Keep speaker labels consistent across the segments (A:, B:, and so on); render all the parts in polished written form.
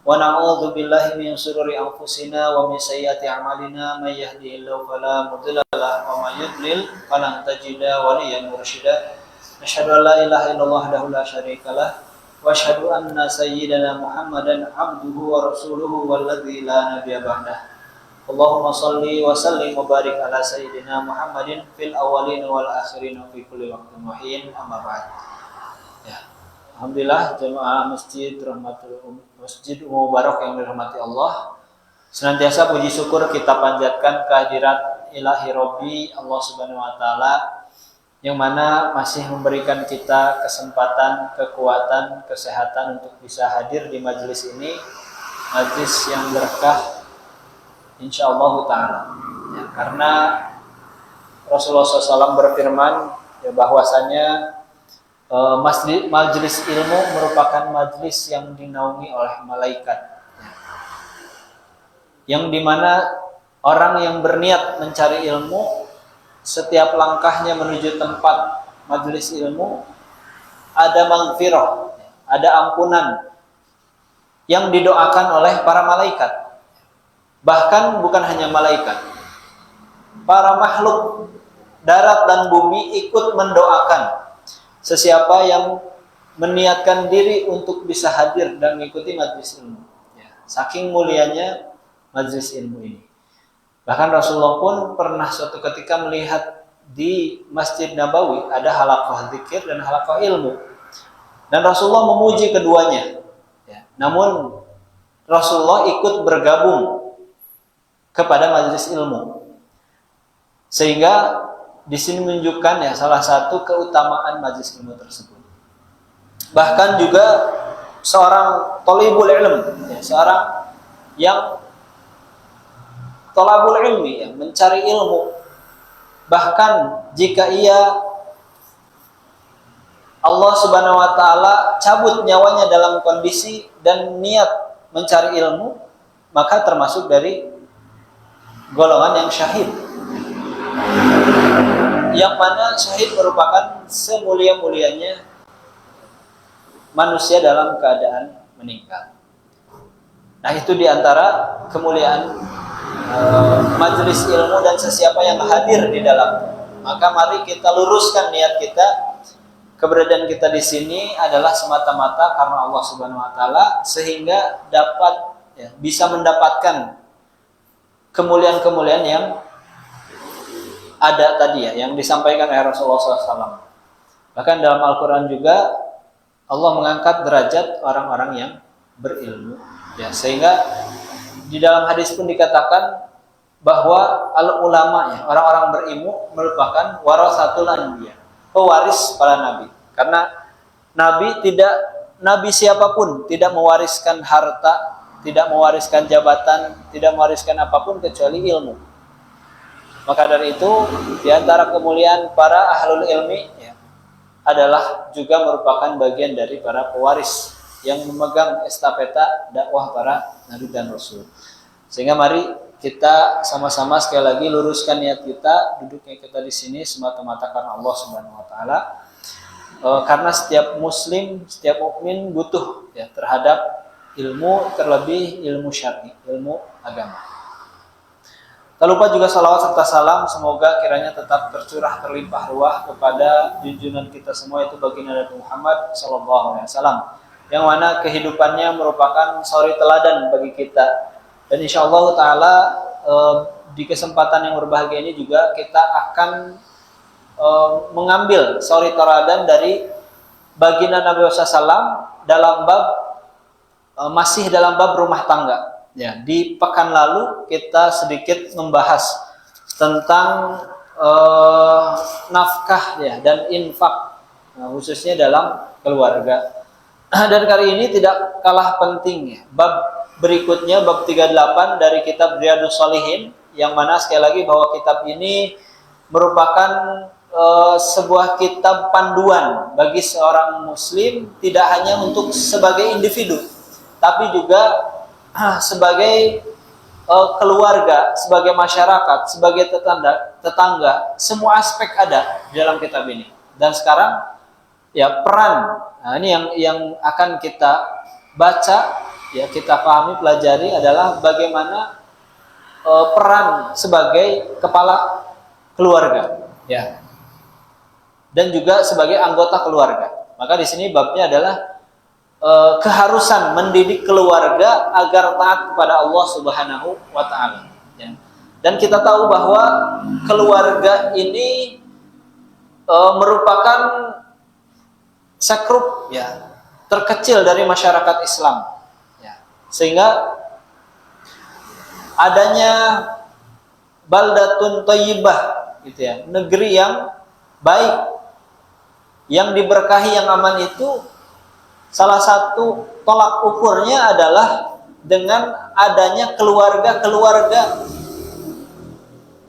A: wa na'udzu billahi min shururi anfusina wa min sayyiati a'malina may yahdihillahu fala mudilla lahu wa may yudlil fala tajida waliyyan mursyida. Asyhadu an la ilaha illallah wahdahu la syarikalah wa asyhadu anna sayyidana Muhammadan abduhu wa rasuluhu walladzi la nabiyya ba'dah. Allahumma shalli wa sallim wa barik ala sayyidina Muhammadin fil awwalin wal akhirin wa fi kulli waqtin wa hin, amma ba'd. Ya. Alhamdulillah jemaah Masjid Mubarak yang dirahmati Allah. Senantiasa puji syukur kita panjatkan kehadirat Ilahi Robbi Allah Subhanahu wa taala yang mana masih memberikan kita kesempatan, kekuatan, kesehatan untuk bisa hadir di majelis ini, majelis yang berkah insyaallah ta'ala. Ya, karena Rasulullah SAW berfirman ya, bahwasanya majelis ilmu merupakan majelis yang dinaungi oleh malaikat, ya, yang dimana orang yang berniat mencari ilmu, setiap langkahnya menuju tempat majelis ilmu ada maghfirah, ada ampunan yang didoakan oleh para malaikat. Bahkan bukan hanya malaikat, para makhluk darat dan bumi ikut mendoakan sesiapa yang meniatkan diri untuk bisa hadir dan mengikuti majelis ilmu. Ya, saking mulianya majelis ilmu ini. Bahkan Rasulullah pun pernah suatu ketika melihat di Masjid Nabawi ada halaqah zikir dan halaqah ilmu. Dan Rasulullah memuji keduanya. Ya, namun Rasulullah ikut bergabung kepada majelis ilmu, sehingga di sini menunjukkan ya salah satu keutamaan majelis ilmu tersebut. Bahkan juga seorang thalibul ilm, ya, seorang yang thalabul ilmi, ya, mencari ilmu, bahkan jika ia Allah Subhanahu wa taala cabut nyawanya dalam kondisi dan niat mencari ilmu, maka termasuk dari golongan yang syahid, yang mana syahid merupakan semulia-mulianya manusia dalam keadaan meninggal. Nah, itu diantara kemuliaan majelis ilmu dan sesiapa yang hadir di dalam. Maka mari kita luruskan niat kita. Keberadaan kita di sini adalah semata-mata karena Allah Subhanahu wa taala, sehingga dapat ya, bisa mendapatkan kemuliaan-kemuliaan yang ada tadi ya, yang disampaikan oleh Rasulullah SAW. Bahkan dalam Al-Quran juga Allah mengangkat derajat orang-orang yang berilmu, ya, sehingga di dalam hadis pun dikatakan bahwa al-ulama, ya, orang-orang berilmu merupakan warasatul anbiya, pewaris para nabi. Karena nabi siapapun tidak mewariskan harta, tidak mewariskan jabatan, tidak mewariskan apapun kecuali ilmu. Maka dari itu, di antara kemuliaan para ahlul ilmi ya, adalah juga merupakan bagian dari para pewaris yang memegang estafeta dakwah para nabi dan rasul. Sehingga mari kita sama-sama sekali lagi luruskan niat kita, duduknya kita di sini semata-mata karena Allah Subhanahu wa taala. Karena setiap muslim, setiap mukmin butuh ya terhadap ilmu, terlebih ilmu syar'i, ilmu agama. Tak lupa juga salawat serta salam semoga kiranya tetap tercurah terlimpah ruah kepada junjungan kita semua, itu baginda Nabi Muhammad sallallahu alaihi wasallam, yang mana kehidupannya merupakan suri teladan bagi kita. Dan insyaallah taala di kesempatan yang berbahagia ini juga kita akan mengambil suri teladan dari baginda Nabi SAW dalam bab masih dalam bab rumah tangga. Ya, di pekan lalu kita sedikit membahas tentang nafkah ya dan infak, khususnya dalam keluarga. Dan kali ini tidak kalah penting ya, bab berikutnya bab 38 dari kitab Riyadhus Shalihin, yang mana sekali lagi bahwa kitab ini merupakan sebuah kitab panduan bagi seorang muslim, tidak hanya untuk sebagai individu, tapi juga sebagai keluarga, sebagai masyarakat, sebagai tetangga, semua aspek ada di dalam kitab ini. Dan sekarang ya peran, nah ini yang akan kita baca ya kita pahami, pelajari adalah bagaimana peran sebagai kepala keluarga, ya, dan juga sebagai anggota keluarga. Maka di sini babnya adalah keharusan mendidik keluarga agar taat kepada Allah Subhanahu wa Ta'ala. Ya. Dan kita tahu bahwa keluarga ini merupakan sekrup, ya, terkecil dari masyarakat Islam, ya. Sehingga adanya baldatun thayyibah, gitu ya, negeri yang baik, yang diberkahi, yang aman itu salah satu tolak ukurnya adalah dengan adanya keluarga-keluarga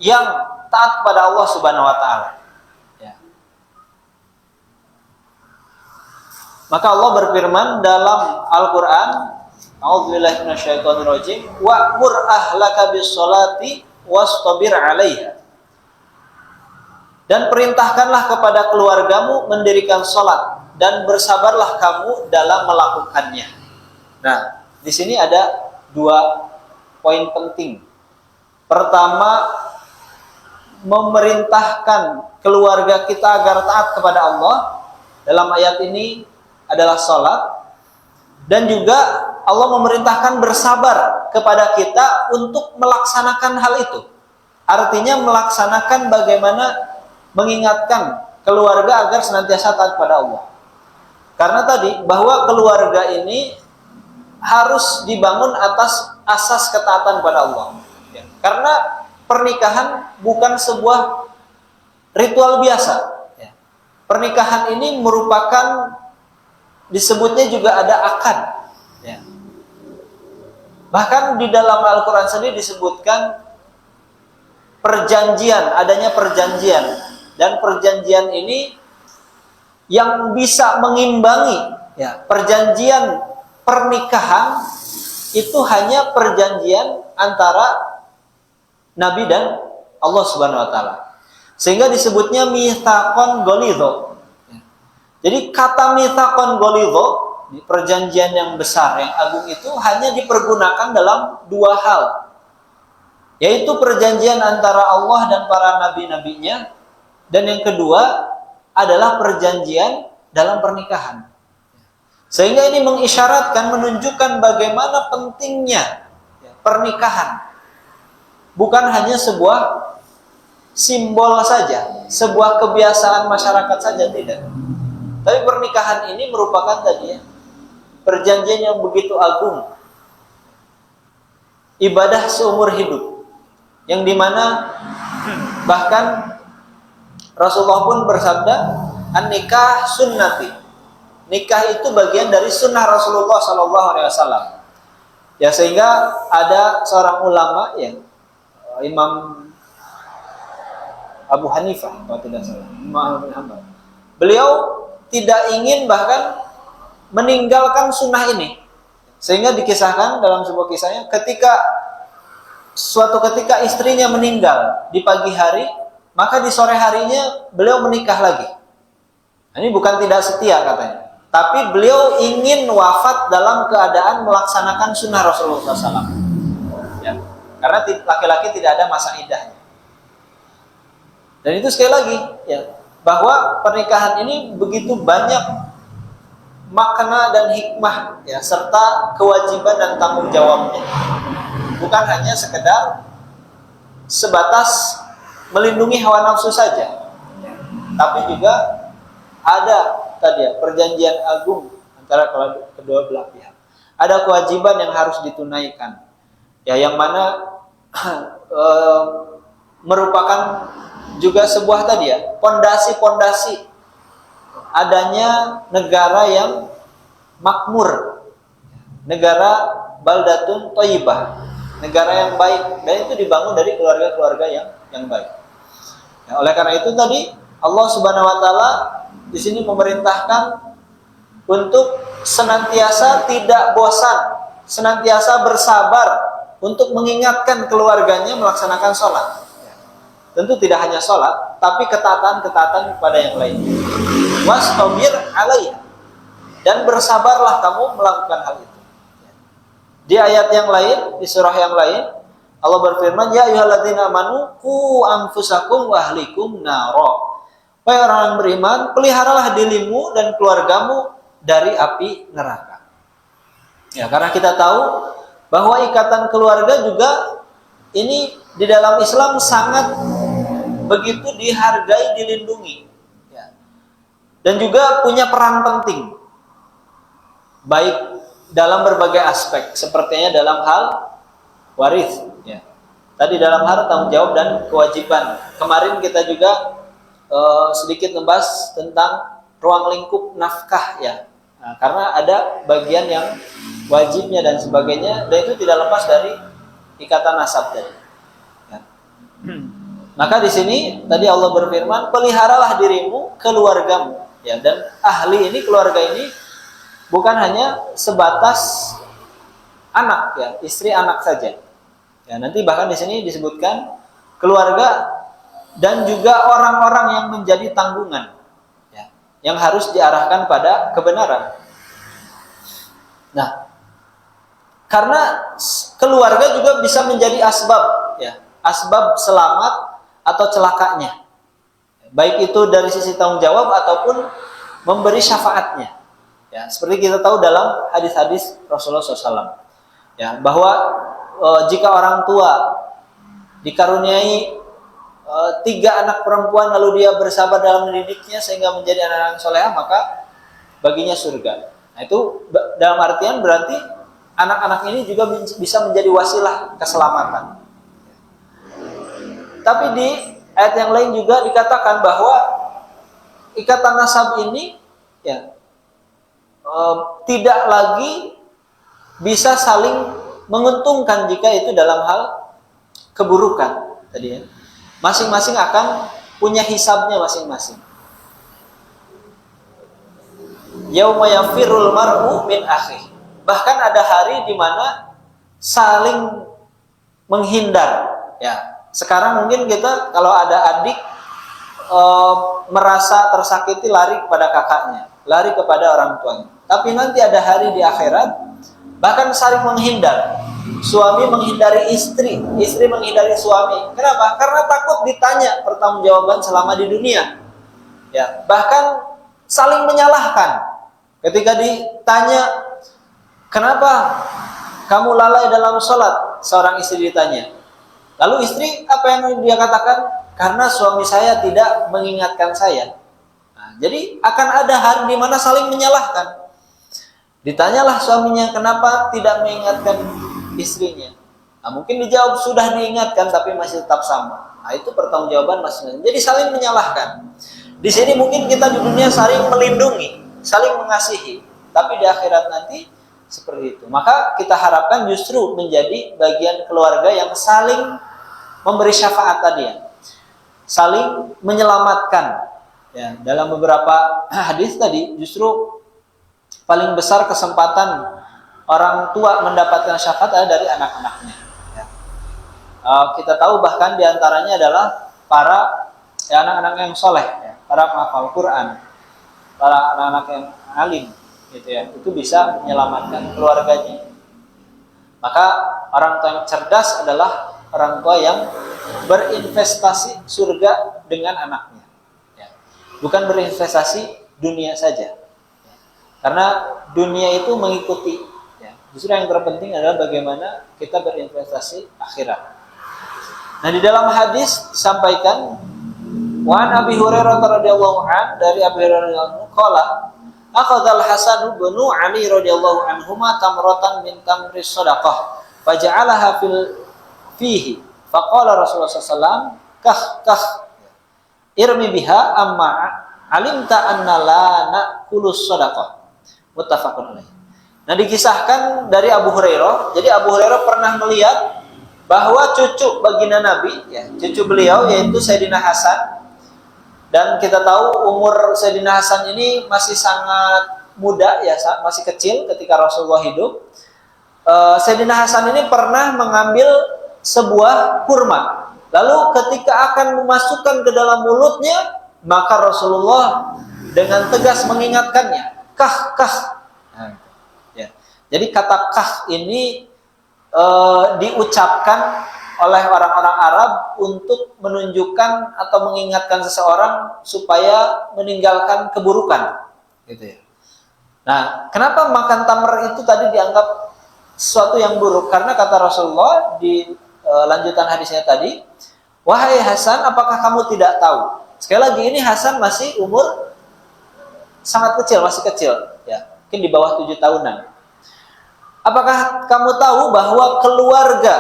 A: yang taat kepada Allah Subhanahu wa Ta'ala. Ya. Maka Allah berfirman dalam Al-Qur'an, a'udzubillahi minasyaitonirrajim, wa'mur ahlaka bis-sholati wastabir 'alaiha. Dan perintahkanlah kepada keluargamu mendirikan sholat dan bersabarlah kamu dalam melakukannya. Nah, di sini ada dua poin penting. Pertama, memerintahkan keluarga kita agar taat kepada Allah. Dalam ayat ini adalah sholat. Dan juga Allah memerintahkan bersabar kepada kita untuk melaksanakan hal itu. Artinya melaksanakan bagaimana mengingatkan keluarga agar senantiasa taat kepada Allah. Karena tadi bahwa keluarga ini harus dibangun atas asas ketaatan kepada Allah. Ya. Karena pernikahan bukan sebuah ritual biasa. Ya. Pernikahan ini merupakan, disebutnya juga ada akad. Ya. Bahkan di dalam Al-Quran sendiri disebutkan perjanjian, adanya perjanjian. Dan perjanjian ini yang bisa mengimbangi, ya, perjanjian pernikahan itu hanya perjanjian antara Nabi dan Allah Subhanahu wa Ta'ala. Sehingga disebutnya mitsaqon ghalidho. Jadi kata mitsaqon ghalidho, di perjanjian yang besar, yang agung itu hanya dipergunakan dalam dua hal. Yaitu perjanjian antara Allah dan para nabi-nabinya. Dan yang kedua adalah perjanjian dalam pernikahan. Sehingga ini mengisyaratkan, menunjukkan bagaimana pentingnya pernikahan. Bukan hanya sebuah simbol saja, sebuah kebiasaan masyarakat saja, tidak. Tapi pernikahan ini merupakan tadi, ya, perjanjian yang begitu agung. Ibadah seumur hidup. Yang dimana bahkan Rasulullah pun bersabda, an-nikah sunnati. Nikah itu bagian dari sunnah Rasulullah SAW. Ya, sehingga ada seorang ulama, ya, Imam Abu Hanifah, kalau tidak salah, Imam Abu Hanifah. Beliau tidak ingin bahkan meninggalkan sunnah ini. Sehingga dikisahkan dalam sebuah kisahnya, suatu ketika istrinya meninggal di pagi hari, maka di sore harinya beliau menikah lagi. Ini bukan tidak setia katanya, tapi beliau ingin wafat dalam keadaan melaksanakan sunnah Rasulullah SAW. Ya, karena laki-laki tidak ada masa idahnya. Dan itu sekali lagi, ya, bahwa pernikahan ini begitu banyak makna dan hikmah, ya, serta kewajiban dan tanggung jawabnya. Bukan hanya sekedar sebatas melindungi hawa nafsu saja, tapi juga ada tadi, ya, perjanjian agung antara kedua belah pihak. Ada kewajiban yang harus ditunaikan, ya, yang mana merupakan juga sebuah tadi, ya, pondasi adanya negara yang makmur, negara baldatun thayyibah, negara yang baik, dan itu dibangun dari keluarga-keluarga yang baik. Ya, oleh karena itu tadi Allah Subhanahu wa Ta'ala di sini memerintahkan untuk senantiasa tidak bosan, senantiasa bersabar untuk mengingatkan keluarganya melaksanakan sholat. Tentu tidak hanya sholat, tapi ketaatan-ketaatan kepada yang lain. Wastabir 'alaiha, dan bersabarlah kamu melakukan hal itu. Di ayat yang lain, di surah yang lain, Allah berfirman, ya ayyuhalladzina amanu qu anfusakum wa ahlikum naro. Wahai orang yang beriman, peliharalah dirimu dan keluargamu dari api neraka. Ya, karena kita tahu bahwa ikatan keluarga juga ini di dalam Islam sangat begitu dihargai, dilindungi. Ya. Dan juga punya peran penting. Baik dalam berbagai aspek, sepertinya dalam hal waris. Ya. Tadi dalam hal tanggung jawab dan kewajiban. Kemarin kita juga sedikit membahas tentang ruang lingkup nafkah ya. Nah, karena ada bagian yang wajibnya dan sebagainya, dan itu tidak lepas dari ikatan nasab tadi. Ya. Maka di sini tadi Allah berfirman, peliharalah dirimu, keluargamu. Ya, dan ahli ini, keluarga ini bukan hanya sebatas anak ya, istri anak saja. Ya, nanti bahkan di sini disebutkan keluarga dan juga orang-orang yang menjadi tanggungan ya, yang harus diarahkan pada kebenaran. Nah, karena keluarga juga bisa menjadi asbab ya, asbab selamat atau celakanya, baik itu dari sisi tanggung jawab ataupun memberi syafaatnya ya, seperti kita tahu dalam hadis-hadis Rasulullah SAW ya, bahwa jika orang tua dikaruniai 3 anak perempuan lalu dia bersabar dalam mendidiknya sehingga menjadi anak-anak yang solehah, maka baginya surga. Nah, itu dalam artian berarti anak-anak ini juga bisa menjadi wasilah keselamatan. Tapi di ayat yang lain juga dikatakan bahwa ikatan nasab ini ya tidak lagi bisa saling menguntungkan jika itu dalam hal keburukan tadi ya. Masing-masing akan punya hisabnya masing-masing. Yauma yafirul mar'u min akhihi. Bahkan ada hari di mana saling menghindar. Ya, sekarang mungkin kita kalau ada adik merasa tersakiti lari kepada kakaknya, lari kepada orang tuanya. Tapi nanti ada hari di akhirat bahkan saling menghindar. Suami menghindari istri, istri menghindari suami. Kenapa? Karena takut ditanya pertanggungjawaban selama di dunia. Ya, bahkan saling menyalahkan. Ketika ditanya, kenapa kamu lalai dalam sholat? Seorang istri ditanya. Lalu istri apa yang dia katakan? Karena suami saya tidak mengingatkan saya. Nah, jadi akan ada hari di mana saling menyalahkan. Ditanyalah suaminya, kenapa tidak mengingatkan istrinya? Nah, mungkin dijawab sudah diingatkan tapi masih tetap sama. Nah, itu pertanggungjawaban masing-masing. Jadi saling menyalahkan. Di sini mungkin kita di dunia saling melindungi, saling mengasihi, tapi di akhirat nanti seperti itu. Maka kita harapkan justru menjadi bagian keluarga yang saling memberi syafaat tadi ya. Saling menyelamatkan. Ya, dalam beberapa hadis tadi justru paling besar kesempatan orang tua mendapatkan syafaat adalah dari anak-anaknya. Ya. Kita tahu bahkan diantaranya adalah para anak-anak yang soleh, ya, para penghafal Quran, para anak-anak yang alim, gitu ya. Itu bisa menyelamatkan keluarganya. Maka orang tua yang cerdas adalah orang tua yang berinvestasi surga dengan anaknya. Ya. Bukan berinvestasi dunia saja. Karena dunia itu mengikuti. Ya. Justru yang terpenting adalah bagaimana kita berinvestasi akhirat. Nah, di dalam hadis disampaikan, wa an Abi Hurairah radhiyallahu an, dari Abi Hurairah radhiyallahu anhu qala akhadha al-Hasan bin Ali radhiyallahu anhuma tamratan min tamri shadaqah faja'alaha fihi faqala Rasulullah sallallahu alaihi wasallam kah irmi biha amma alimta anna la na'kulu shadaqah. Muttafaqun alaih. Nah, dikisahkan dari Abu Hurairah. Jadi Abu Hurairah pernah melihat bahwa cucu baginda Nabi, ya, cucu beliau yaitu Sayyidina Hasan. Dan kita tahu umur Sayyidina Hasan ini masih sangat muda, ya, masih kecil ketika Rasulullah hidup. Sayyidina Hasan ini pernah mengambil sebuah kurma. Lalu ketika akan memasukkan ke dalam mulutnya, maka Rasulullah dengan tegas mengingatkannya. Kah. Nah, ya. Jadi kata kah ini diucapkan oleh orang-orang Arab untuk menunjukkan atau mengingatkan seseorang supaya meninggalkan keburukan, gitu ya. Nah, kenapa makan tamar itu tadi dianggap sesuatu yang buruk? Karena kata Rasulullah di lanjutan hadisnya tadi, wahai Hasan, apakah kamu tidak tahu? Sekali lagi, ini Hasan masih umur sangat kecil, masih kecil, ya, mungkin di bawah 7 tahunan. Apakah kamu tahu bahwa keluarga,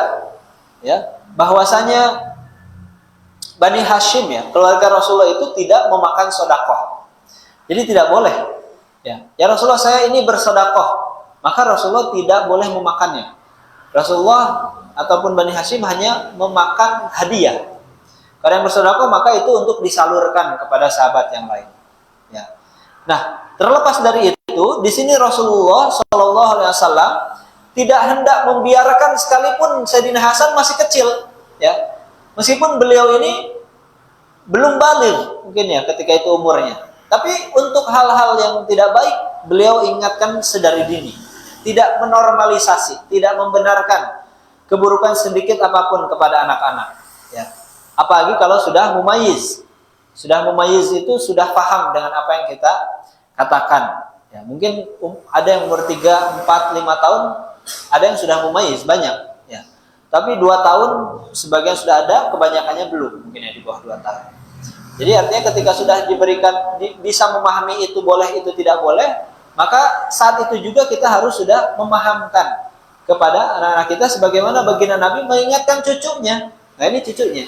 A: ya, bahwasanya Bani Hashim, ya, keluarga Rasulullah itu tidak memakan sedekah. Jadi tidak boleh. Ya Rasulullah, saya ini bersedekah, maka Rasulullah tidak boleh memakannya. Rasulullah ataupun Bani Hashim hanya memakan hadiah. Kalau yang bersedekah maka itu untuk disalurkan kepada sahabat yang lain. Ya. Nah, terlepas dari itu, di sini Rasulullah Shallallahu Alaihi Wasallam tidak hendak membiarkan sekalipun Sayyidina Hasan masih kecil, ya, meskipun beliau ini belum baligh mungkin ya ketika itu umurnya. Tapi untuk hal-hal yang tidak baik, beliau ingatkan sedari dini. Tidak menormalisasi, tidak membenarkan keburukan sedikit apapun kepada anak-anak. Ya. Apalagi kalau sudah mumayyiz. Sudah mumayyiz itu sudah paham dengan apa yang kita katakan. Ya, mungkin ada yang umur 3, 4, 5 tahun, ada yang sudah mumayyiz, banyak. Ya. Tapi 2 tahun, sebagian sudah ada, kebanyakannya belum. Mungkin ya di bawah 2 tahun. Jadi artinya ketika sudah diberikan, bisa memahami itu boleh, itu tidak boleh, maka saat itu juga kita harus sudah memahamkan kepada anak-anak kita sebagaimana baginda Nabi mengingatkan cucunya. Nah, ini cucunya.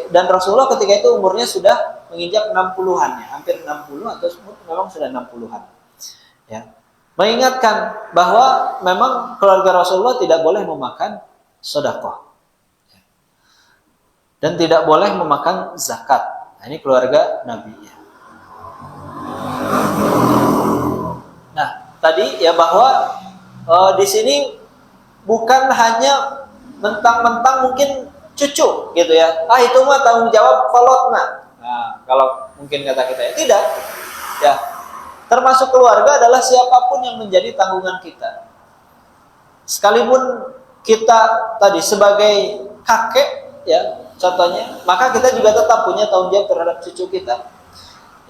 A: Dan Rasulullah ketika itu umurnya sudah menginjak 60-an, ya, hampir 60 atau memang sudah 60-an. Ya. Mengingatkan bahwa memang keluarga Rasulullah tidak boleh memakan sedekah. Dan tidak boleh memakan zakat. Nah, ini keluarga Nabi, ya. Nah, tadi ya bahwa di sini bukan hanya mentang-mentang mungkin cucu gitu ya. Ah, itu mah tanggung jawab kolotna. Nah, kalau mungkin kata kita ya tidak. Ya. Termasuk keluarga adalah siapapun yang menjadi tanggungan kita. Sekalipun kita tadi sebagai kakek, ya, contohnya, maka kita juga tetap punya tanggung jawab terhadap cucu kita.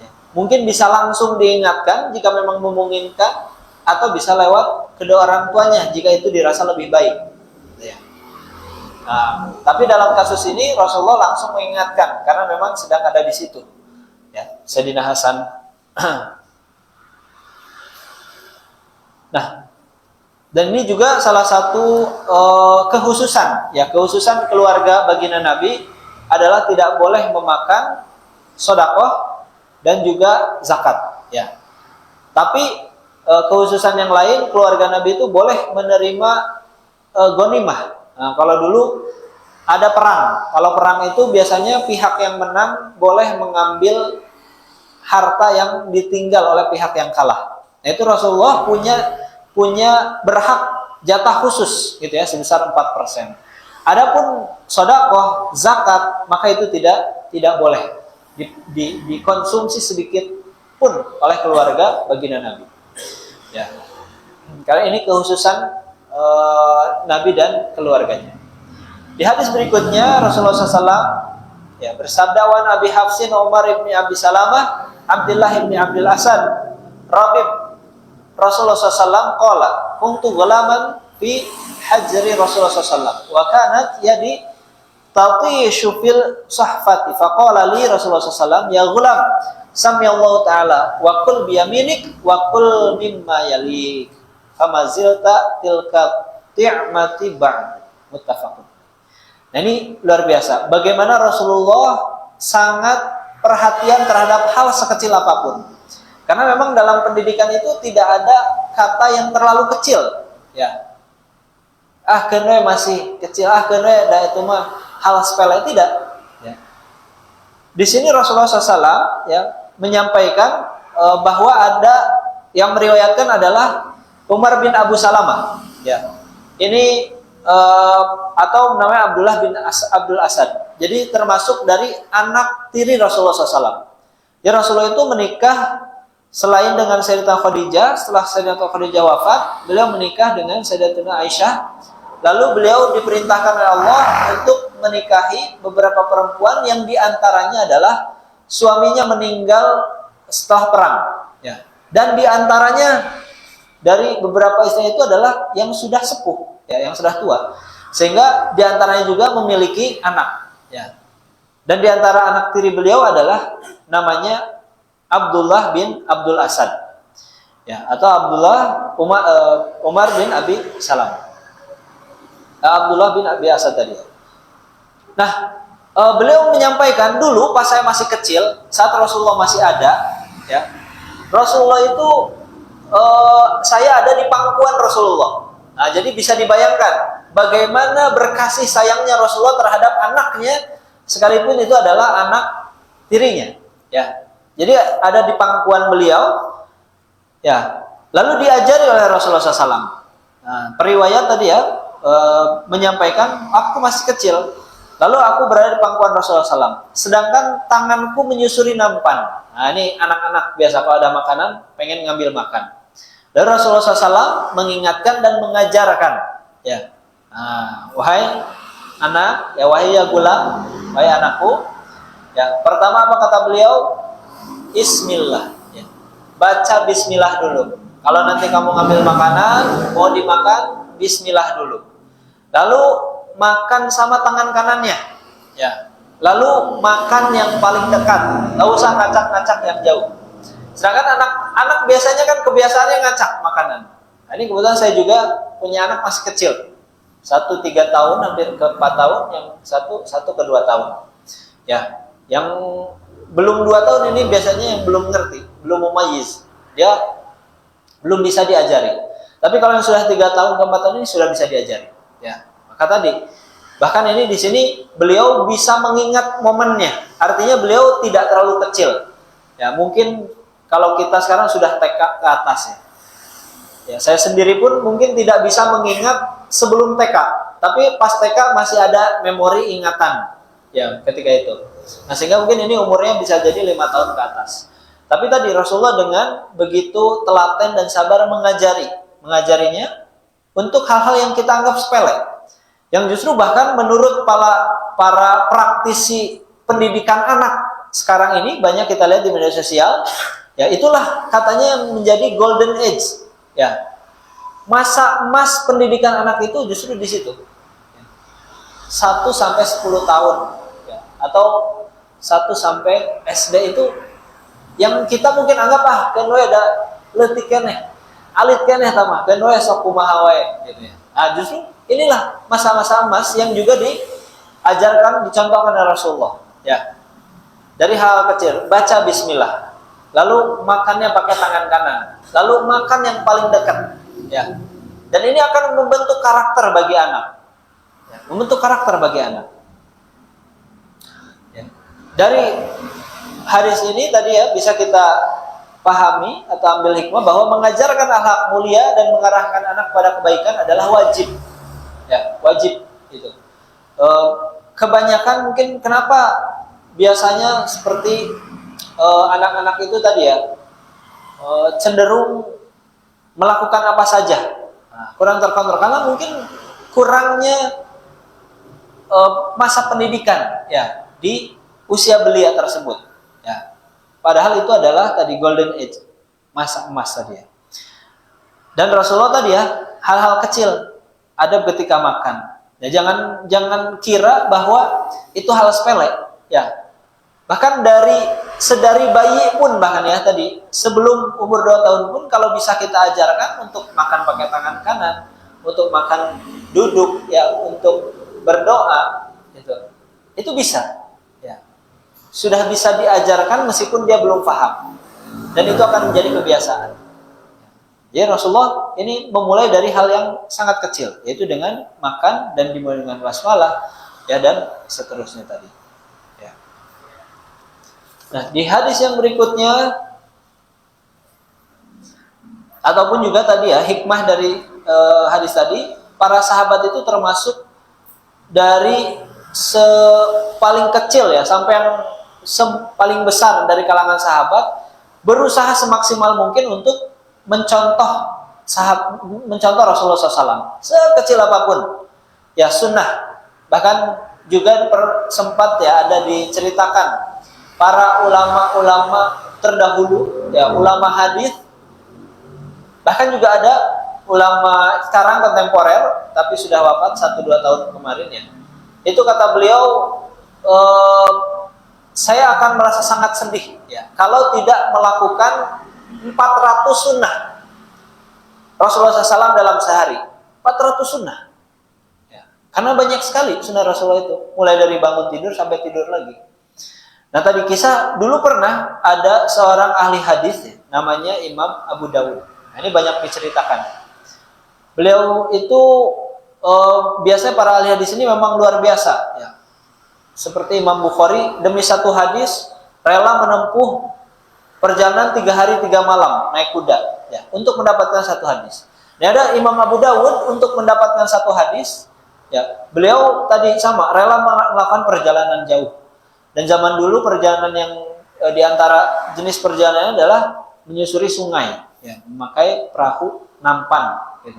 A: Ya. Mungkin bisa langsung diingatkan jika memang memungkinkan, atau bisa lewat kedua orang tuanya jika itu dirasa lebih baik. Ya. Nah, tapi dalam kasus ini Rasulullah langsung mengingatkan karena memang sedang ada di situ. Ya, Sayyidina Hasan. Nah, dan ini juga salah satu kehususan, ya, kehususan keluarga baginda Nabi adalah tidak boleh memakan sedekah dan juga zakat, ya. Tapi kehususan yang lain, keluarga Nabi itu boleh menerima ghanimah. Nah, kalau dulu ada perang, kalau perang itu biasanya pihak yang menang boleh mengambil harta yang ditinggal oleh pihak yang kalah. Nah, itu Rasulullah punya berhak jatah khusus gitu ya, sebesar 4%. Adapun sedekah, zakat, maka itu tidak boleh dikonsumsi sedikit pun oleh keluarga baginda Nabi. Ya. Karena ini kekhususan Nabi dan keluarganya. Di hadis berikutnya Rasulullah SAW ya bersabda, "Wan Abi Hafsin Umar ibn Abi Salamah Abdullah ibn Abdul Asad Rabib." Rasulullah SAW qala kuntu ghulaman fi hajri Rasulullah SAW wa kanat yadi tatishu fil sahfati faqala li Rasulullah SAW, "Ya ghulam, samyallahu ta'ala wa kul biyaminik wa kul mimma yalik famazilta tilka ti'mati ba'd." Muttafaqun. Nah, ini luar biasa bagaimana Rasulullah sangat perhatian terhadap hal sekecil apapun. Karena memang dalam pendidikan itu tidak ada kata yang terlalu kecil, ya. Ah, kene masih kecil, kene dah itu mah hal sepele, tidak. Ya. Di sini Rasulullah SAW ya menyampaikan bahwa ada yang meriwayatkan adalah Umar bin Abu Salamah. Ya. Ini atau namanya Abdullah bin Abdul Asad. Jadi termasuk dari anak tiri Rasulullah SAW. Ya, Rasulullah itu menikah selain dengan Sayyidatuna Khadijah. Setelah Sayyidatuna Khadijah wafat, beliau menikah dengan Sayyidatuna Aisyah lalu beliau diperintahkan oleh Allah untuk menikahi beberapa perempuan yang diantaranya adalah suaminya meninggal setelah perang, ya. Dan diantaranya dari beberapa istrinya itu adalah yang sudah sepuh, ya, yang sudah tua, sehingga diantaranya juga memiliki anak, ya. Dan diantara anak tiri beliau adalah namanya Abdullah bin Abdul Asad, ya, atau Umar bin Abi Salam. Abdullah bin Abi Asad tadi. Nah, beliau menyampaikan dulu pas saya masih kecil, saat Rasulullah masih ada, ya, Rasulullah itu saya ada di pangkuan Rasulullah. Nah, jadi bisa dibayangkan bagaimana berkasih sayangnya Rasulullah terhadap anaknya, sekalipun itu adalah anak tirinya, ya. Jadi ada di pangkuan beliau, ya. Lalu diajari oleh Rasulullah SAW. Nah, periwayat tadi ya menyampaikan, aku masih kecil, lalu aku berada di pangkuan Rasulullah SAW, sedangkan tanganku menyusuri nampan. Nah, ini anak-anak biasa kalau ada makanan pengen ngambil makan. Dan Rasulullah SAW mengingatkan dan mengajarkan, ya, nah, wahai anak, ya, wahai ya gulam, wahai anakku, ya, pertama apa kata beliau? Bismillah, ya. Baca Bismillah dulu. Kalau nanti kamu ngambil makanan, mau dimakan, Bismillah dulu. Lalu makan sama tangan kanannya, ya. Lalu makan yang paling dekat, nggak usah ngacak-ngacak yang jauh. Sedangkan anak-anak biasanya kan kebiasaannya ngacak makanan. Nah, ini kebetulan saya juga punya anak masih kecil, 1 3 tahun, hampir ke 4 tahun, yang satu ke 2 tahun. Ya, yang belum 2 tahun ini biasanya yang belum ngerti, belum mumayyiz, dia belum bisa diajari. Tapi kalau yang sudah 3 tahun ke 4 tahun ini sudah bisa diajari. Ya, maka tadi bahkan ini di sini beliau bisa mengingat momennya. Artinya beliau tidak terlalu kecil. Ya, mungkin kalau kita sekarang sudah TK ke atas, ya. Ya, saya sendiri pun mungkin tidak bisa mengingat sebelum TK, tapi pas TK masih ada memori ingatan, ya, ketika itu. Nah, sehingga mungkin ini umurnya bisa jadi 5 tahun ke atas. Tapi tadi Rasulullah dengan begitu telaten dan sabar mengajarinya untuk hal-hal yang kita anggap sepele, yang justru bahkan menurut para praktisi pendidikan anak sekarang ini, banyak kita lihat di media sosial, ya, itulah katanya yang menjadi golden age, ya, masa emas pendidikan anak itu justru di situ, 1 sampai 10 tahun, ya, atau 1 sampai SD itu yang kita mungkin anggap kan we ada leutik keneh, alit keneh tama, kan we sok kumaha wae gitu ya. Nah, justru inilah masa-masa emas yang juga diajarkan, dicontohkan oleh Rasulullah, ya. Dari hal kecil, baca bismillah, lalu makannya pakai tangan kanan, lalu makan yang paling dekat, ya. Dan ini akan membentuk karakter bagi anak, ya, membentuk karakter bagi anak. Ya. Dari hadis ini tadi ya bisa kita pahami atau ambil hikmah bahwa mengajarkan akhlak mulia dan mengarahkan anak pada kebaikan adalah wajib, ya, wajib itu. Kebanyakan mungkin kenapa biasanya seperti anak-anak itu tadi ya cenderung melakukan apa saja, nah, kurang terkontrol karena mungkin kurangnya masa pendidikan, ya, di usia belia tersebut. Ya. Padahal itu adalah tadi golden age, masa emas tadi ya. Dan Rasulullah tadi ya, hal-hal kecil ada ketika makan. Ya, jangan kira bahwa itu hal sepele, ya. Bahkan sedari bayi pun bahkan ya tadi, sebelum umur 2 tahun pun kalau bisa kita ajarkan untuk makan pakai tangan kanan, untuk makan duduk, ya, untuk berdoa, gitu. Itu bisa. Sudah bisa diajarkan meskipun dia belum paham, dan itu akan menjadi kebiasaan. Jadi Rasulullah ini memulai dari hal yang sangat kecil, yaitu dengan makan dan dimulai dengan basmalah, ya, dan seterusnya tadi. Ya. Nah, di hadis yang berikutnya ataupun juga tadi ya hikmah dari hadis tadi, para sahabat itu termasuk dari paling kecil ya sampai yang paling besar dari kalangan sahabat berusaha semaksimal mungkin untuk mencontoh mencontoh Rasulullah SAW sekecil apapun ya sunnah. Bahkan juga sempat ya ada diceritakan para ulama-ulama terdahulu ya, ulama hadis, bahkan juga ada ulama sekarang kontemporer tapi sudah wafat 1-2 tahun kemarin ya. Itu kata beliau, saya akan merasa sangat sedih ya kalau tidak melakukan 400 sunnah Rasulullah SAW dalam sehari. 400 sunnah ya. Karena banyak sekali sunnah Rasulullah itu, mulai dari bangun tidur sampai tidur lagi. Nah tadi kisah, dulu pernah ada seorang ahli hadis ya, namanya Imam Abu Dawud. Nah, ini banyak diceritakan. Beliau itu biasanya para ahli hadis ini memang luar biasa ya. Seperti Imam Bukhari, demi satu hadis rela menempuh perjalanan 3 hari 3 malam naik kuda ya, untuk mendapatkan satu hadis. Dan ada Imam Abu Dawud, untuk mendapatkan satu hadis ya, beliau tadi sama rela melakukan perjalanan jauh. Dan zaman dulu perjalanan yang diantara jenis perjalanan adalah menyusuri sungai ya, memakai perahu nampan gitu.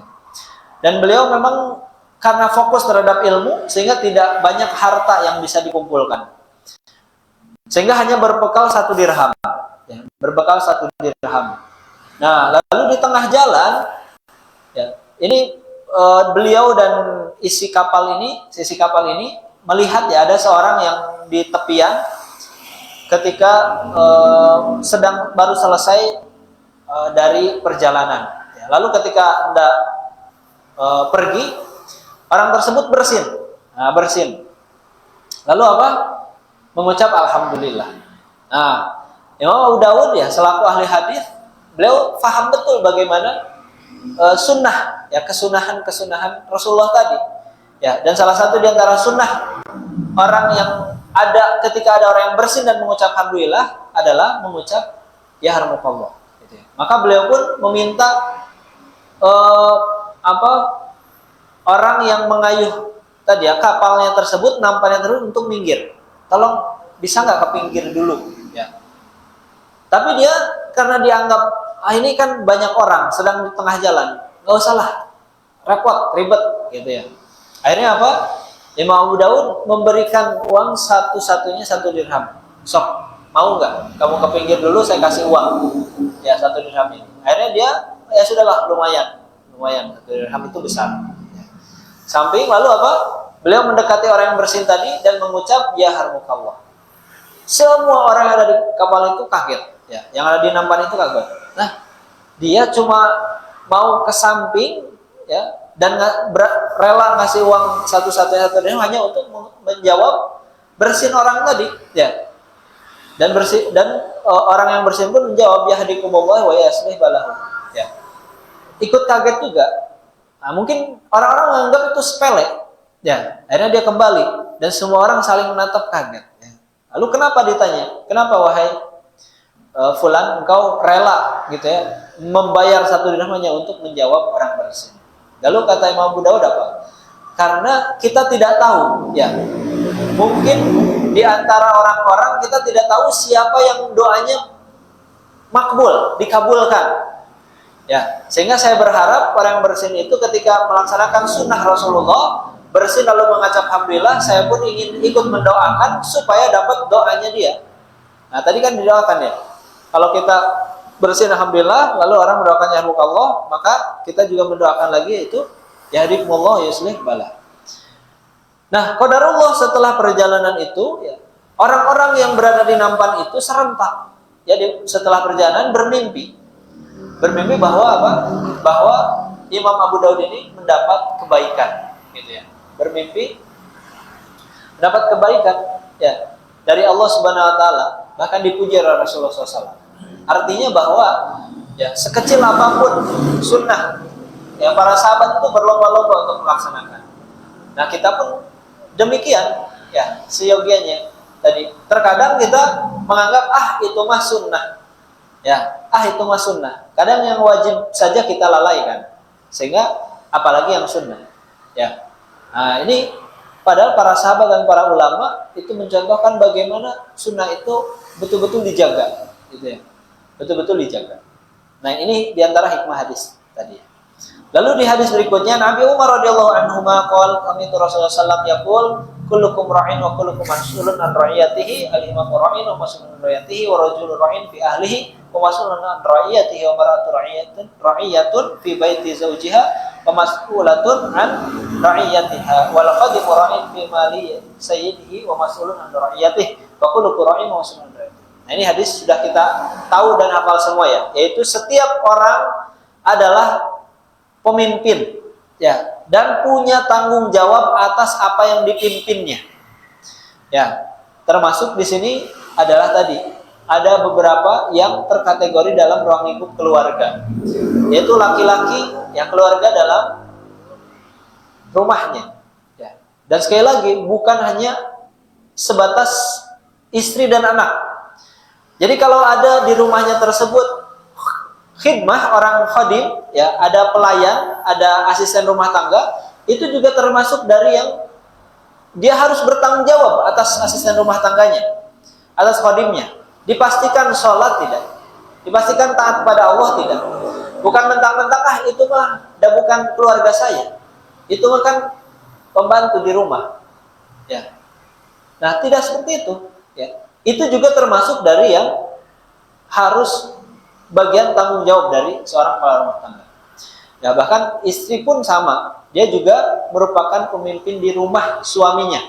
A: Dan beliau memang karena fokus terhadap ilmu sehingga tidak banyak harta yang bisa dikumpulkan, sehingga hanya berbekal 1 dirham ya, berbekal 1 dirham. Nah lalu di tengah jalan ya, ini beliau dan sisi kapal ini melihat ya ada seorang yang di tepian ketika sedang baru selesai dari perjalanan ya. Lalu ketika hendak pergi, orang tersebut bersin. Nah, bersin. Lalu apa? Mengucap alhamdulillah. Nah, Imam Abu Dawud ya selaku ahli hadis, beliau paham betul bagaimana sunnah ya, kesunahan Rasulullah tadi. Ya, dan salah satu di antara sunnah orang yang ada ketika ada orang yang bersin dan mengucap alhamdulillah adalah mengucap ya yarhamukallah gitu ya. Maka beliau pun meminta orang yang mengayuh tadi ya kapalnya tersebut, nampannya tersebut untuk minggir. Tolong bisa nggak ke pinggir dulu ya. Tapi dia karena dianggap ini kan banyak orang sedang di tengah jalan, nggak usah lah repot ribet gitu ya. Akhirnya apa? Imam Abu Dawud memberikan uang satu-satunya 1 dirham. Sok, mau nggak kamu ke pinggir dulu, saya kasih uang ya 1 dirham ini. Akhirnya dia ya sudahlah, lumayan 1 dirham itu besar. Samping lalu apa? Beliau mendekati orang yang bersin tadi dan mengucap ya yarhamukallah. Semua orang yang ada di kapal itu kaget ya, yang ada di nampan itu kaget. Nah, dia cuma mau ke samping ya, dan rela ngasih uang satu-satunya 1 dirham hanya untuk menjawab bersin orang tadi ya. Dan orang yang bersin pun menjawab ya hadikumullah wa yaslih balahu ya. Ikut kaget juga. Nah, mungkin orang-orang menganggap itu sepele ya. Akhirnya dia kembali dan semua orang saling menatap kaget ya. Lalu kenapa ditanya? Kenapa wahai fulan engkau rela gitu ya membayar 1 dirham hanya untuk menjawab orang bersin? Lalu kata Imam Abu Dawud apa? Karena kita tidak tahu ya. Mungkin di antara orang-orang kita tidak tahu siapa yang doanya makbul, dikabulkan. Ya, sehingga saya berharap orang yang bersin itu ketika melaksanakan sunnah Rasulullah, bersin lalu mengucap alhamdulillah, saya pun ingin ikut mendoakan supaya dapat doanya dia. Nah, tadi kan didoakan ya. Kalau kita bersin alhamdulillah, lalu orang mendoakan yarhamukallah, maka kita juga mendoakan lagi itu yahdikumullah yuslih balah. Nah, qadarullah setelah perjalanan itu ya, orang-orang yang berada di nampan itu serentak. Jadi setelah perjalanan bermimpi bahwa apa? Bahwa Imam Abu Dawud ini mendapat kebaikan, gitu ya. Bermimpi mendapat kebaikan ya dari Allah Subhanahu wa taala, bahkan dipuji oleh Rasulullah SAW. Artinya bahwa ya sekecil apapun sunnah ya para sahabat itu berlomba-lomba untuk melaksanakan. Nah, kita pun demikian ya, seyogianya. Tadi terkadang kita menganggap itu mah sunnah. Ya, itu mah sunnah. Kadang yang wajib saja kita lalaikan. Sehingga apalagi yang sunnah. Ya. Nah, ini padahal para sahabat dan para ulama itu mencontohkan bagaimana sunnah itu betul-betul dijaga, gitu ya. Betul-betul dijaga. Nah, ini diantara hikmah hadis tadi. Lalu di hadis berikutnya Nabi Umar radhiyallahu anhu qala kami Rasulullah sallallahu alaihi wasallam kullukum ra'in wa kullukum mas'ulun an ra'iyatihi al-imamu ra'in wa mas'ulun an ra'iyatihi wa rajulun ra'in fi ahlihi wa mas'ulun an ra'iyatihi wa mar'atu ra'iyatun fi baiti zawjiha wa mas'ulatun an ra'iyatiha wa laqad ra'in fi mali sayyidihi wa mas'ulun an ra'iyatihi wa kullukum ra'in wa mas'ulun an ra'iyatihi. Nah, ini hadis sudah kita tahu dan hafal semua ya, yaitu setiap orang adalah pemimpin ya, dan punya tanggung jawab atas apa yang dipimpinnya. Ya, termasuk di sini adalah tadi ada beberapa yang terkategori dalam ruang lingkup keluarga, yaitu laki-laki yang keluarga dalam rumahnya. Ya. Dan sekali lagi bukan hanya sebatas istri dan anak. Jadi kalau ada di rumahnya tersebut khidmah, orang khadim, ya, ada pelayan, ada asisten rumah tangga, itu juga termasuk dari yang dia harus bertanggung jawab atas asisten rumah tangganya, atas khadimnya. Dipastikan sholat tidak, dipastikan taat pada Allah tidak. Bukan mentang-mentang itu mah bukan keluarga saya, itu mah kan pembantu di rumah, ya. Nah, tidak seperti itu, ya. Itu juga termasuk dari yang harus bagian tanggung jawab dari seorang kepala rumah tangga. Ya, bahkan istri pun sama, dia juga merupakan pemimpin di rumah suaminya.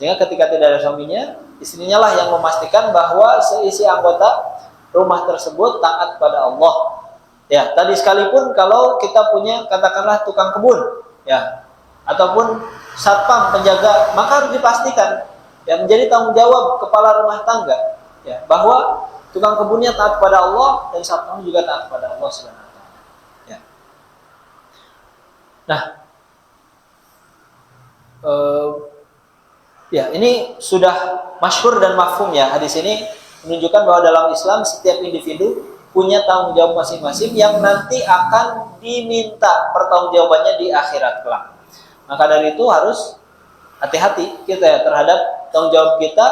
A: Sehingga ketika tidak ada suaminya, istrinya lah yang memastikan bahwa seisi anggota rumah tersebut taat pada Allah. Ya, tadi sekalipun kalau kita punya katakanlah tukang kebun, ya, ataupun satpam penjaga, maka harus dipastikan ya menjadi tanggung jawab kepala rumah tangga, ya, bahwa tukang kebunnya taat pada Allah dan satpam juga taat pada Allah Subhanahu wa taala. Ya. Nah, ya ini sudah masyhur dan mafhum ya. Hadis ini menunjukkan bahwa dalam Islam setiap individu punya tanggung jawab masing-masing yang nanti akan diminta pertanggungjawabannya di akhirat kelak. Maka dari itu harus hati-hati kita ya terhadap tanggung jawab kita,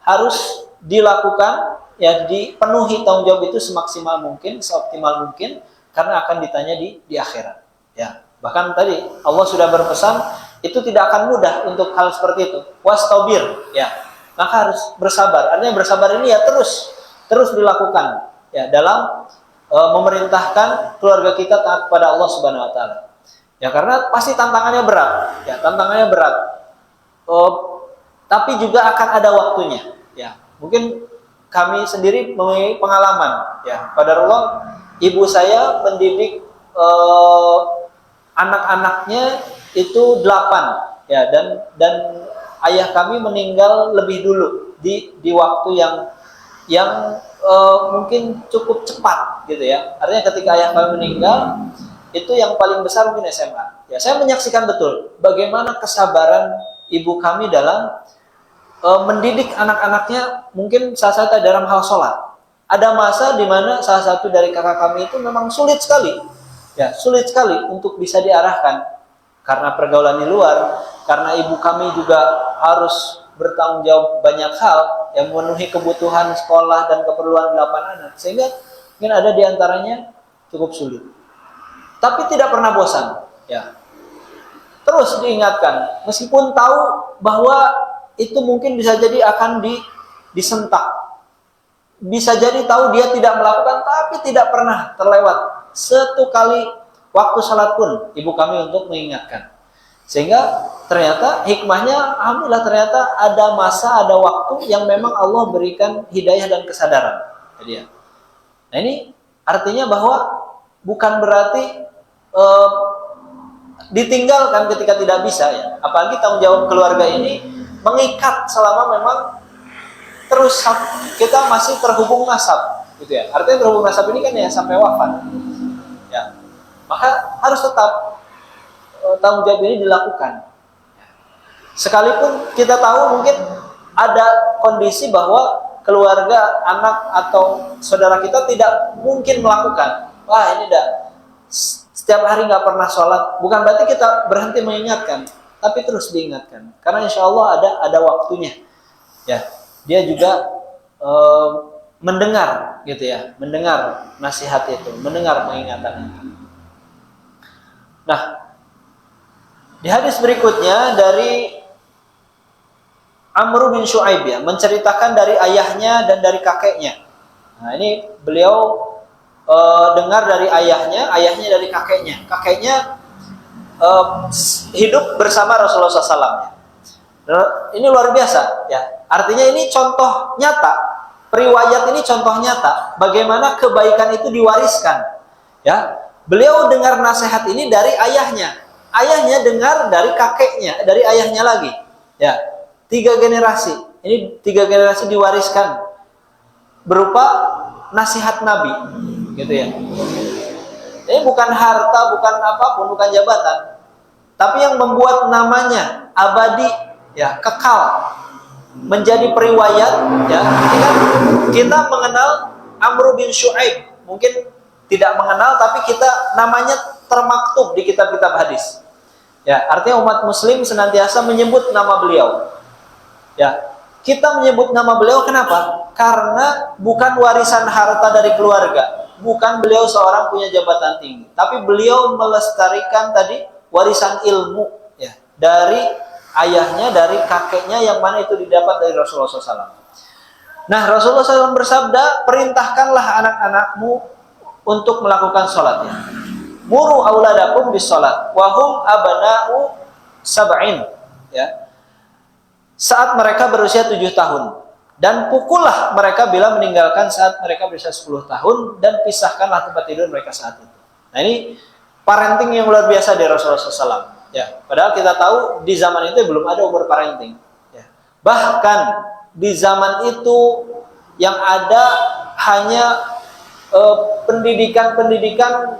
A: harus dilakukan. Ya, dipenuhi tanggung jawab itu semaksimal mungkin, seoptimal mungkin, karena akan ditanya di akhirat. Ya, bahkan tadi Allah sudah berpesan itu tidak akan mudah untuk hal seperti itu. Wastabir, ya, maka harus bersabar. Artinya bersabar ini ya terus dilakukan, ya, dalam memerintahkan keluarga kita taat pada Allah Subhanahu Wa Taala. Ya, karena pasti tantangannya berat, ya, tantangannya berat. Tapi juga akan ada waktunya, ya, mungkin. Kami sendiri memiliki pengalaman, ya. Qadarullah, ibu saya mendidik anak-anaknya itu 8, ya, dan ayah kami meninggal lebih dulu di waktu yang mungkin cukup cepat, gitu ya. Artinya ketika ayah kami meninggal, itu yang paling besar mungkin SMA. Ya, saya menyaksikan betul bagaimana kesabaran ibu kami dalam mendidik anak-anaknya, mungkin salah satu dalam hal sholat. Ada masa di mana salah satu dari kakak kami itu memang sulit sekali, ya, sulit sekali untuk bisa diarahkan karena pergaulan di luar, karena ibu kami juga harus bertanggung jawab banyak hal yang memenuhi kebutuhan sekolah dan keperluan 8 anak, sehingga mungkin ada di antaranya cukup sulit. Tapi tidak pernah bosan, ya. Terus diingatkan, meskipun tahu bahwa itu mungkin bisa jadi akan disentak. Bisa jadi tahu dia tidak melakukan, tapi tidak pernah terlewat satu kali waktu salat pun ibu kami untuk mengingatkan. Sehingga ternyata hikmahnya, alhamdulillah, ternyata ada masa, ada waktu yang memang Allah berikan hidayah dan kesadaran. Jadi ya. Nah, ini artinya bahwa bukan berarti ditinggalkan ketika tidak bisa, ya. Apalagi tanggung jawab keluarga ini mengikat selama memang terus kita masih terhubung nasab, gitu ya. Artinya terhubung nasab ini kan ya sampai wafat, ya. Maka harus tetap tanggung jawab ini dilakukan. Sekalipun kita tahu mungkin ada kondisi bahwa keluarga, anak atau saudara kita tidak mungkin melakukan. Wah, ini setiap hari nggak pernah sholat. Bukan berarti kita berhenti mengingatkan, tapi terus diingatkan, karena insya Allah ada waktunya, ya. Dia juga mendengar, gitu ya, mendengar nasihat itu, mendengar pengingatan itu. Nah, di hadis berikutnya dari Amr bin Shu'aib ya, menceritakan dari ayahnya dan dari kakeknya. Nah, ini beliau dengar dari ayahnya, ayahnya dari kakeknya. Kakeknya hidup bersama Rasulullah SAW. Ini luar biasa ya. Artinya ini contoh nyata. Riwayat ini contoh nyata bagaimana kebaikan itu diwariskan. Ya. Beliau dengar nasihat ini dari ayahnya. Ayahnya dengar dari kakeknya, dari ayahnya lagi. Ya. 3 generasi. Ini 3 generasi diwariskan berupa nasihat Nabi, gitu ya. Ini bukan harta, bukan apapun, bukan jabatan, tapi yang membuat namanya abadi, ya, kekal, menjadi periwayat. Ya, kita mengenal Amr bin Shu'aib, mungkin tidak mengenal, tapi kita namanya termaktub di kitab-kitab hadis. Ya, artinya umat Muslim senantiasa menyebut nama beliau. Ya, kita menyebut nama beliau kenapa? Karena bukan warisan harta dari keluarga, bukan beliau seorang punya jabatan tinggi, tapi beliau melestarikan tadi warisan ilmu, ya, dari ayahnya, dari kakeknya, yang mana itu didapat dari Rasulullah SAW. Nah, Rasulullah SAW bersabda, perintahkanlah anak-anakmu untuk melakukan sholat. Ya. Muru auladakum bis sholat, wahum abana'u sab'in. Ya. Saat mereka berusia 7 tahun, dan pukullah mereka bila meninggalkan saat mereka berusia 10 tahun, dan pisahkanlah tempat tidur mereka saat itu. Nah, ini parenting yang luar biasa dari Rasulullah SAW. Ya, padahal kita tahu di zaman itu belum ada umur parenting. Ya. Bahkan di zaman itu yang ada hanya pendidikan-pendidikan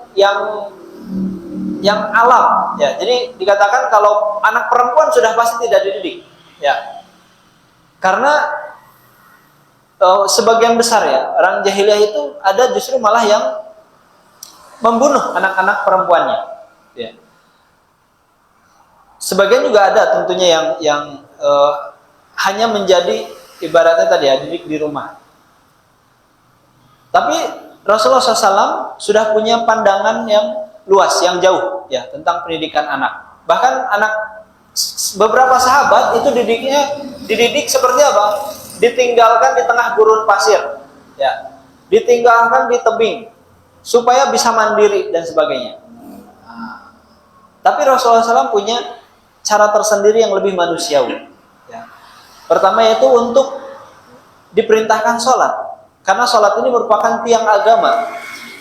A: yang alam. Ya, jadi dikatakan kalau anak perempuan sudah pasti tidak dididik. Ya, karena sebagian besar ya orang jahiliyah itu ada justru malah yang membunuh anak-anak perempuannya. Ya. Sebagian juga ada tentunya yang hanya menjadi ibaratnya tadi ya, didik di rumah. Tapi Rasulullah SAW sudah punya pandangan yang luas, yang jauh ya tentang pendidikan anak. Bahkan beberapa sahabat itu dididik seperti apa? Ditinggalkan di tengah gurun pasir, ya, ditinggalkan di tebing supaya bisa mandiri dan sebagainya. Tapi Rasulullah SAW punya cara tersendiri yang lebih manusiawi. Ya. Pertama yaitu untuk diperintahkan sholat, karena sholat ini merupakan tiang agama.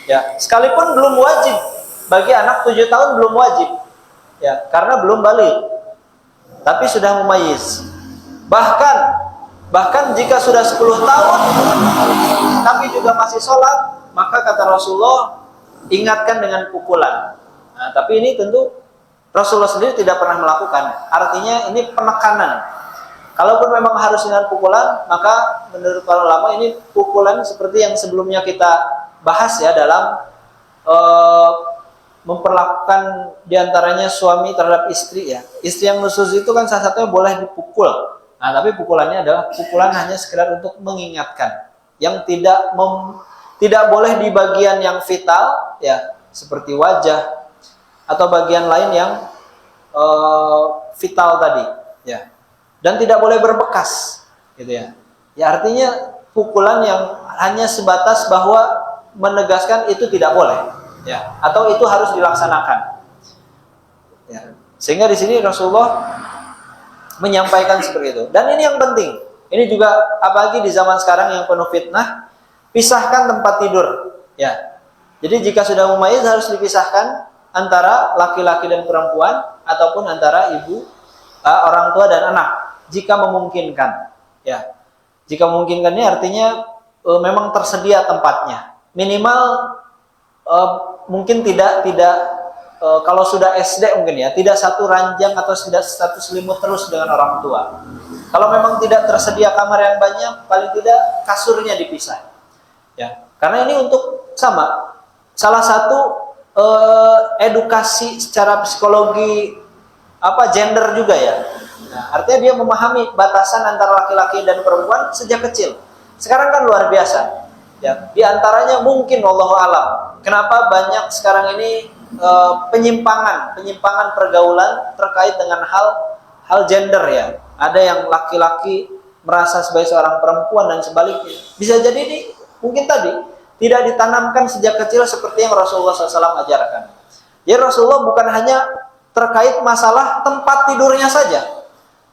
A: Ya, sekalipun belum wajib bagi anak 7 tahun belum wajib, ya, karena belum balik. Tapi sudah mumayyiz. Bahkan jika sudah 10 tahun tapi juga masih sholat, maka kata Rasulullah, ingatkan dengan pukulan. Nah, tapi ini tentu Rasulullah sendiri tidak pernah melakukan. Artinya ini penekanan. Kalaupun memang harus dengan pukulan, maka menurut para ulama ini pukulan seperti yang sebelumnya kita bahas ya dalam memperlakukan diantaranya suami terhadap istri ya. Istri yang nusuz itu kan salah satunya boleh dipukul. Nah, tapi pukulannya adalah pukulan hanya sekedar untuk mengingatkan, yang tidak boleh di bagian yang vital ya, seperti wajah atau bagian lain yang vital tadi ya. Dan tidak boleh berbekas gitu ya. Ya, artinya pukulan yang hanya sebatas bahwa menegaskan itu tidak boleh. Ya, atau itu harus dilaksanakan. Ya. Sehingga di sini Rasulullah menyampaikan seperti itu. Dan ini yang penting. Ini juga apalagi di zaman sekarang yang penuh fitnah, pisahkan tempat tidur. Ya. Jadi jika sudah mumayyiz harus dipisahkan antara laki-laki dan perempuan ataupun antara ibu, orang tua dan anak jika memungkinkan. Ya. Jika memungkinkan ini artinya memang tersedia tempatnya. Minimal mungkin tidak kalau sudah SD mungkin ya tidak satu ranjang atau tidak satu selimut terus dengan orang tua. Kalau memang tidak tersedia kamar yang banyak, paling tidak kasurnya dipisah. Ya, karena ini untuk salah satu edukasi secara psikologi gender juga ya. Nah, artinya dia memahami batasan antara laki-laki dan perempuan sejak kecil. Sekarang kan luar biasa. Ya, di antaranya mungkin wallahu alam. Kenapa banyak sekarang ini penyimpangan pergaulan terkait dengan hal gender ya. Ada yang laki-laki merasa sebagai seorang perempuan dan sebaliknya. Bisa jadi ini mungkin tadi tidak ditanamkan sejak kecil seperti yang Rasulullah SAW ajarkan. Jadi Rasulullah bukan hanya terkait masalah tempat tidurnya saja,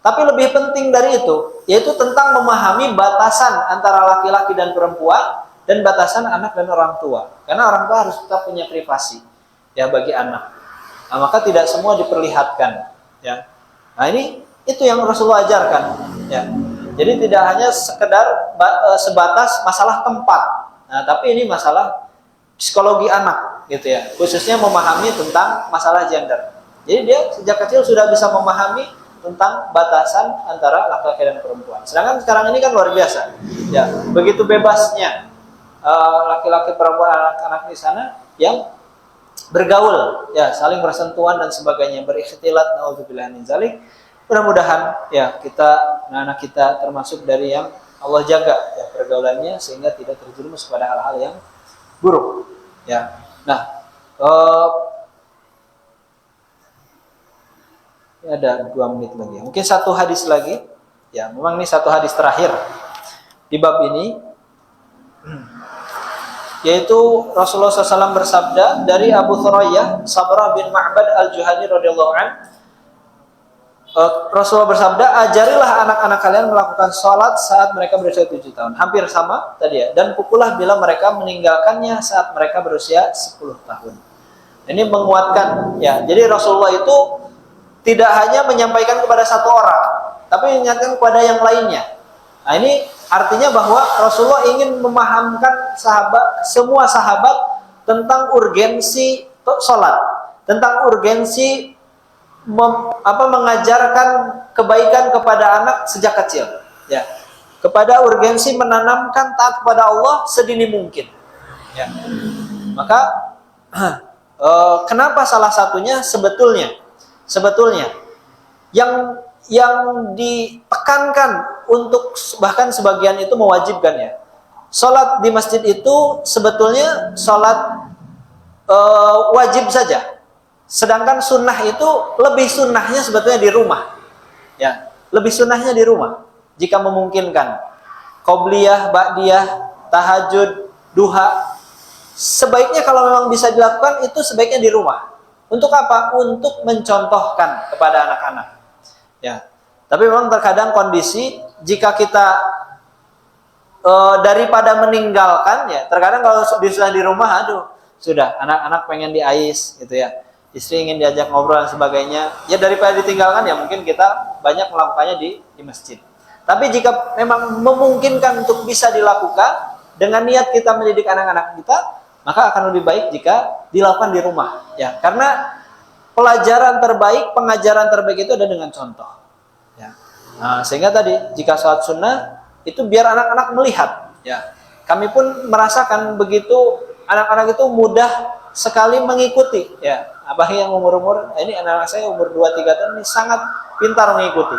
A: tapi lebih penting dari itu, yaitu tentang memahami batasan antara laki-laki dan perempuan dan batasan anak dan orang tua. Karena orang tua harus tetap punya privasi ya bagi anak. Nah, maka tidak semua diperlihatkan ya. Nah, ini itu yang Rasulullah ajarkan ya. Jadi tidak hanya sekedar sebatas masalah tempat. Nah, tapi ini masalah psikologi anak gitu ya. Khususnya memahami tentang masalah gender. Jadi dia sejak kecil sudah bisa memahami tentang batasan antara laki-laki dan perempuan. Sedangkan sekarang ini kan luar biasa. Ya, begitu bebasnya laki-laki, perempuan, anak-anak di sana yang bergaul, ya, saling bersentuhan dan sebagainya, berikhtilat, naudzubillah min dzalik. Mudah-mudahan ya anak-anak kita termasuk dari yang Allah jaga ya pergaulannya sehingga tidak terjerumus pada hal-hal yang buruk. Ya. Nah, ada 2 menit lagi. Mungkin satu hadis lagi. Ya, memang ini satu hadis terakhir di bab ini. Yaitu Rasulullah SAW bersabda dari Abu Thurayyah Sabrah bin Ma'bad al-Juhani radhiyallahu an. Rasulullah bersabda, ajarilah anak-anak kalian melakukan sholat saat mereka berusia 7 tahun. Hampir sama tadi ya. Dan pukullah bila mereka meninggalkannya saat mereka berusia 10 tahun. Ini menguatkan ya. Jadi Rasulullah itu tidak hanya menyampaikan kepada satu orang, tapi mengingatkan kepada yang lainnya. Nah, ini artinya bahwa Rasulullah ingin memahamkan semua sahabat tentang urgensi sholat, tentang urgensi mengajarkan kebaikan kepada anak sejak kecil, ya, kepada urgensi menanamkan taat kepada Allah sedini mungkin. Ya. Maka kenapa salah satunya sebetulnya yang ditekankan untuk bahkan sebagian itu mewajibkan ya. Salat di masjid itu sebetulnya salat wajib saja. Sedangkan sunnah itu lebih sunnahnya sebetulnya di rumah. Ya, lebih sunnahnya di rumah jika memungkinkan. Qobliyah, ba'diyah, tahajud, duha, sebaiknya kalau memang bisa dilakukan itu sebaiknya di rumah. Untuk apa? Untuk mencontohkan kepada anak-anak. Ya. Tapi memang terkadang kondisi jika kita daripada meninggalkan ya, terkadang kalau sudah di rumah, aduh, sudah anak-anak pengen diais gitu ya. Istri ingin diajak ngobrol dan sebagainya. Ya daripada ditinggalkan ya mungkin kita banyak melakukannya di masjid. Tapi jika memang memungkinkan untuk bisa dilakukan dengan niat kita mendidik anak-anak kita, maka akan lebih baik jika dilakukan di rumah. Ya, karena pelajaran terbaik, pengajaran terbaik itu ada dengan contoh. Ya. Nah, sehingga tadi jika sholat sunnah itu biar anak-anak melihat. Ya, kami pun merasakan begitu anak-anak itu mudah sekali mengikuti. Ya, apalagi yang umur-umur ini anak-anak saya umur 2-3 tahun ini sangat pintar mengikuti.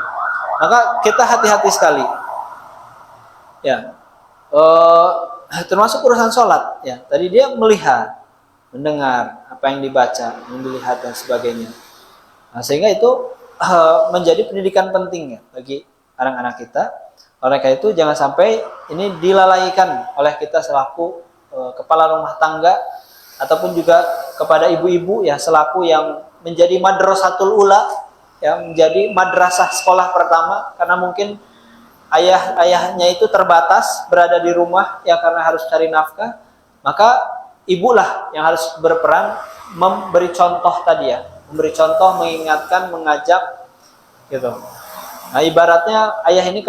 A: Maka kita hati-hati sekali. Ya, termasuk urusan sholat. Ya, tadi dia melihat, mendengar apa yang dibaca, yang dilihat dan sebagainya. Nah, sehingga itu menjadi pendidikan penting ya bagi anak-anak kita. Oleh karena itu jangan sampai ini dilalaikan oleh kita selaku kepala rumah tangga ataupun juga kepada ibu-ibu ya selaku yang menjadi madrasatul ula, yang menjadi madrasah sekolah pertama, karena mungkin ayahnya itu terbatas berada di rumah ya karena harus cari nafkah, maka ibulah yang harus berperan memberi contoh tadi ya, memberi contoh, mengingatkan, mengajak gitu. Nah, ibaratnya ayah ini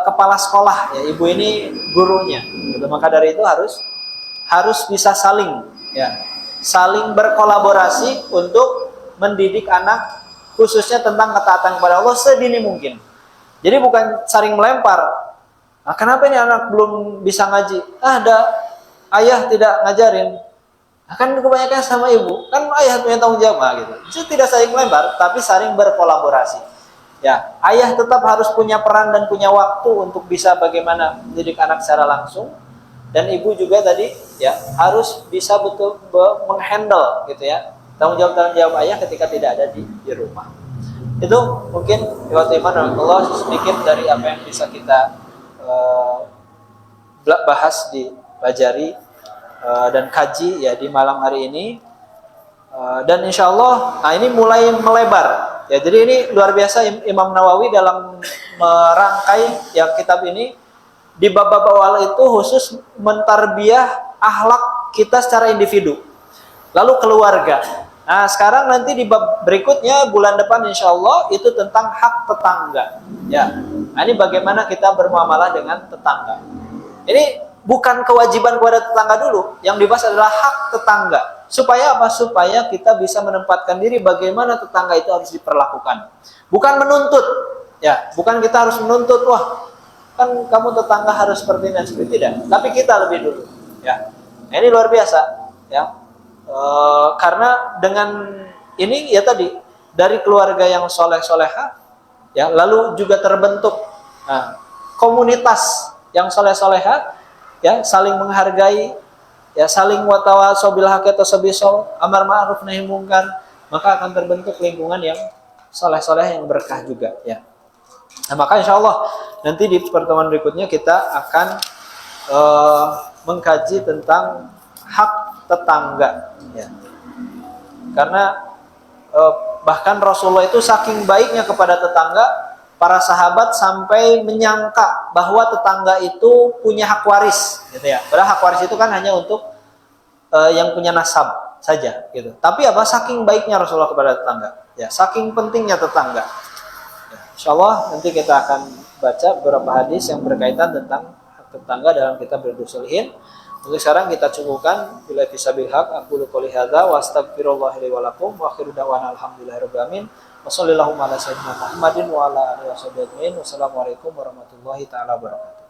A: kepala sekolah ya, ibu ini gurunya gitu. Maka dari itu harus bisa saling berkolaborasi untuk mendidik anak khususnya tentang ketaatan kepada Allah sedini mungkin. Jadi bukan saling melempar. Nah, kenapa ini anak belum bisa ngaji? Ada ayah tidak ngajarin. Nah, kan kebanyakan sama ibu. Kan ayah punya tanggung jawab gitu. Jadi tidak saling melempar, tapi saling berkolaborasi. Ya, ayah tetap harus punya peran dan punya waktu untuk bisa bagaimana mendidik anak secara langsung. Dan ibu juga tadi ya harus bisa betul menghandle gitu ya Tanggung jawab ayah ketika tidak ada di rumah. Itu mungkin Allah sedikit dari apa yang bisa kita bahas, dipelajari dan kaji ya di malam hari ini. Dan insya Allah, nah ini mulai melebar. Ya, jadi ini luar biasa Imam Nawawi dalam merangkai ya kitab ini di bab-bab awal itu khusus mentarbiyah akhlak kita secara individu, lalu keluarga. Nah sekarang nanti di bab berikutnya bulan depan insya Allah itu tentang hak tetangga. Ya, nah ini bagaimana kita bermuamalah dengan tetangga. Ini bukan kewajiban kepada tetangga dulu, yang dibahas adalah hak tetangga. Supaya apa? Supaya kita bisa menempatkan diri bagaimana tetangga itu harus diperlakukan. Bukan menuntut, ya, bukan kita harus menuntut, wah kan kamu tetangga harus seperti ini, seperti tidak. Tapi kita lebih dulu, ya. Nah, ini luar biasa, ya. Karena dengan ini ya tadi dari keluarga yang soleh-soleha, ya, lalu juga terbentuk komunitas yang soleh-soleha, ya, saling menghargai, ya, saling watawasau bil haqqi tasabisau, amar ma'ruf nahi munkar, maka akan terbentuk lingkungan yang soleh-soleh yang berkah juga, ya. Nah, maka insya Allah nanti di pertemuan berikutnya kita akan mengkaji tentang hak tetangga, ya. Karena bahkan Rasulullah itu saking baiknya kepada tetangga, para sahabat sampai menyangka bahwa tetangga itu punya hak waris, gitu ya. Padahal hak waris itu kan hanya untuk yang punya nasab saja, gitu. Tapi apa? Saking baiknya Rasulullah kepada tetangga, ya. Saking pentingnya tetangga. Ya, insya Allah nanti kita akan baca beberapa hadis yang berkaitan tentang hak tetangga dalam kitab Riyadhus Shalihin. Untuk sekarang kita cukupkan bila fisabil haq. Aku qouli hadza wa astaghfirullah li wa lakum wa akhiru da'wana alhamdulillahirabbil alamin. Wassallallahu ala sayyidina Muhammadin wa ala alihi wasallam. Wassalamualaikum warahmatullahi taala wabarakatuh.